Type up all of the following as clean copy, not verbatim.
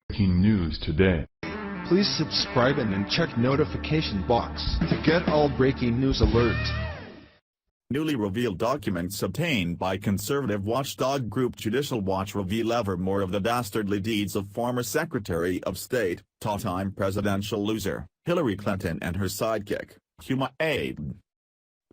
Breaking news today. Please subscribe and then check notification box to get all breaking news alerts. Newly revealed documents obtained by conservative watchdog group Judicial Watch reveal ever more of the dastardly deeds of former Secretary of State, two-time presidential loser, Hillary Clinton and her sidekick, Huma Abedin.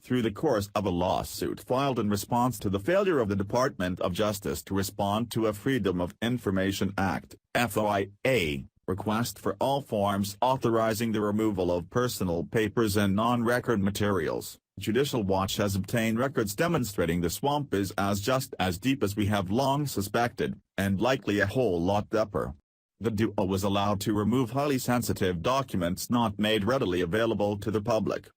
Through the course of a lawsuit filed in response to the failure of the Department of Justice to respond to a Freedom of Information Act, FOIA, request for all forms authorizing the removal of personal papers and non-record materials, Judicial Watch has obtained records demonstrating the swamp is just as deep as we have long suspected, and likely a whole lot deeper. The duo was allowed to remove highly sensitive documents not made readily available to the public.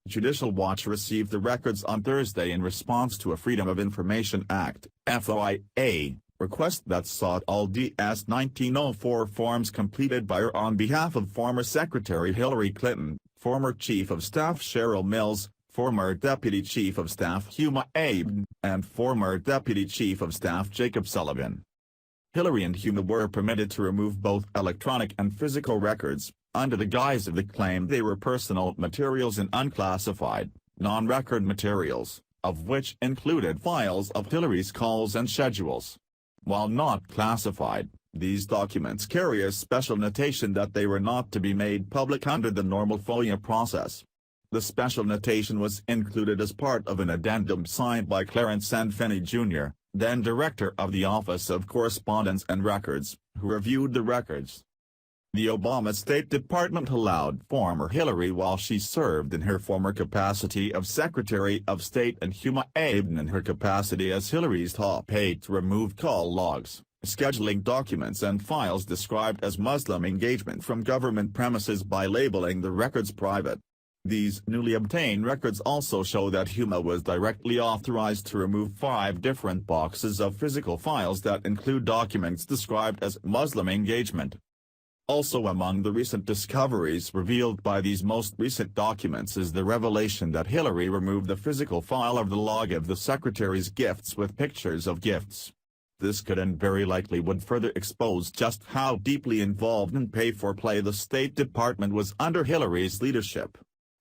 Judicial Watch received the records on Thursday in response to a Freedom of Information Act, FOIA, request that sought all DS 1904 forms completed by or on behalf of former Secretary Hillary Clinton, former Chief of Staff Cheryl Mills, former Deputy Chief of Staff Huma Abedin, and former Deputy Chief of Staff Jacob Sullivan. Hillary and Huma were permitted to remove both electronic and physical records, under the guise of the claim they were personal materials and unclassified, non-record materials, of which included files of Hillary's calls and schedules. While not classified, these documents carry a special notation that they were not to be made public under the normal FOIA process. The special notation was included as part of an addendum signed by Clarence N. Finney Jr., then Director of the Office of Correspondence and Records, who reviewed the records. The Obama State Department allowed former Hillary while she served in her former capacity of Secretary of State and Huma Abedin in her capacity as Hillary's top aide to remove call logs, scheduling documents and files described as Muslim engagement from government premises by labeling the records private. These newly obtained records also show that Huma was directly authorized to remove 5 different boxes of physical files that include documents described as Muslim engagement. Also among the recent discoveries revealed by these most recent documents is the revelation that Hillary removed the physical file of the log of the Secretary's gifts with pictures of gifts. This could and very likely would further expose just how deeply involved in pay-for-play the State Department was under Hillary's leadership.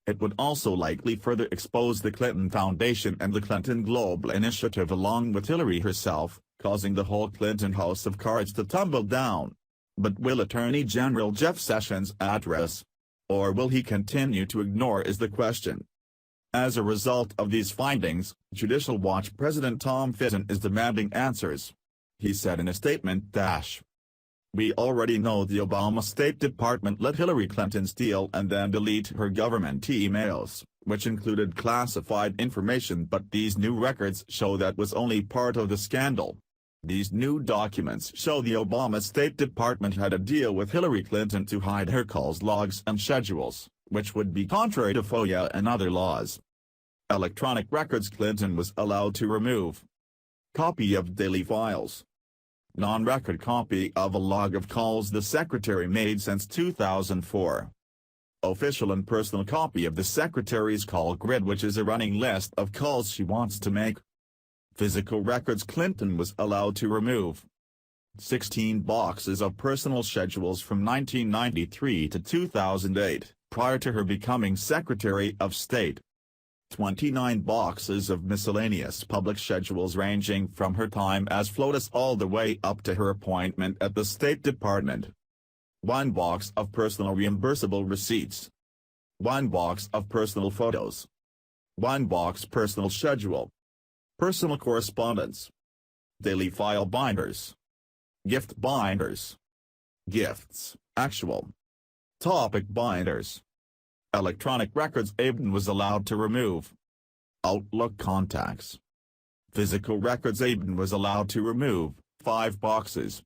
It would also likely further expose the Clinton Foundation and the Clinton Global Initiative along with Hillary herself, causing the whole Clinton House of Cards to tumble down. But will Attorney General Jeff Sessions address? Or will he continue to ignore is the question. As a result of these findings, Judicial Watch President Tom Fitton is demanding answers. He said in a statement, "We already know the Obama State Department let Hillary Clinton steal and then delete her government emails, which included classified information, but these new records show that was only part of the scandal. These new documents show the Obama State Department had a deal with Hillary Clinton to hide her calls logs and schedules, which would be contrary to FOIA and other laws." Electronic records Clinton was allowed to remove. Copy of daily files. Non-record copy of a log of calls the Secretary made since 2004. Official and personal copy of the Secretary's call grid, which is a running list of calls she wants to make. Physical records Clinton was allowed to remove. 16 boxes of personal schedules from 1993 to 2008, prior to her becoming Secretary of State. 29 boxes of miscellaneous public schedules ranging from her time as FLOTUS all the way up to her appointment at the State Department. 1 box of personal reimbursable receipts. 1 box of personal photos. 1 box personal schedule. Personal correspondence. Daily file binders. Gift binders. Gifts, actual. Topic binders. Electronic records Abedin was allowed to remove. Outlook contacts. Physical records Abedin was allowed to remove, 5 boxes.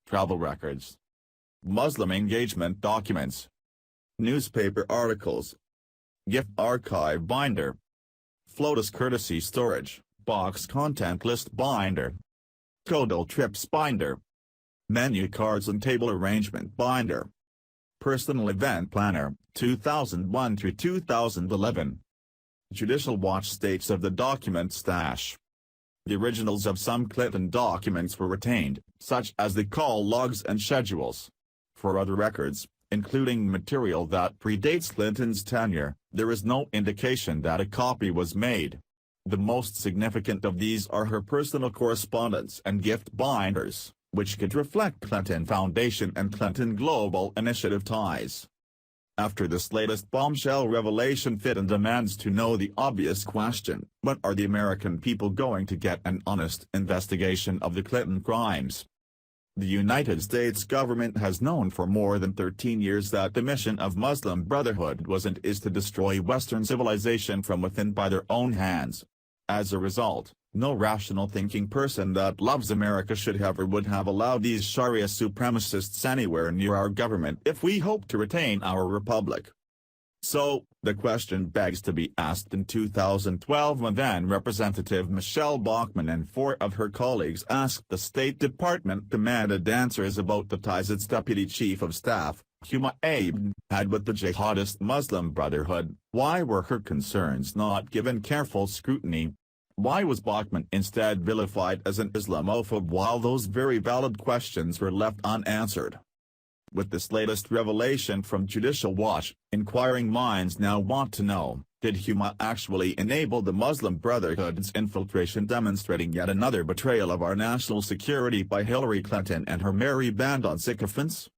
Travel records. Muslim engagement documents. Newspaper articles. Gift archive binder. FLOTUS courtesy storage, box content list binder. Total trips binder. Menu cards and table arrangement binder. Personal event planner, 2001 through 2011. Judicial Watch states of the document stash. The originals of some Clinton documents were retained, such as the call logs and schedules. For other records, including material that predates Clinton's tenure, there is no indication that a copy was made. The most significant of these are her personal correspondence and gift binders, which could reflect Clinton Foundation and Clinton Global Initiative ties. After this latest bombshell revelation, Fitton demands to know the obvious question: when are the American people going to get an honest investigation of the Clinton crimes? The United States government has known for more than 13 years that the mission of Muslim Brotherhood was and is to destroy Western civilization from within by their own hands. As a result, no rational thinking person that loves America should have or would have allowed these Sharia supremacists anywhere near our government if we hope to retain our republic. So, the question begs to be asked in 2012 when then Representative Michelle Bachmann and 4 of her colleagues asked the State Department demanded answers about the ties its Deputy Chief of Staff, Huma Abedin, had with the jihadist Muslim Brotherhood. Why were her concerns not given careful scrutiny? Why was Bachmann instead vilified as an Islamophobe while those very valid questions were left unanswered? With this latest revelation from Judicial Watch, inquiring minds now want to know, did Huma actually enable the Muslim Brotherhood's infiltration, demonstrating yet another betrayal of our national security by Hillary Clinton and her merry band of sycophants?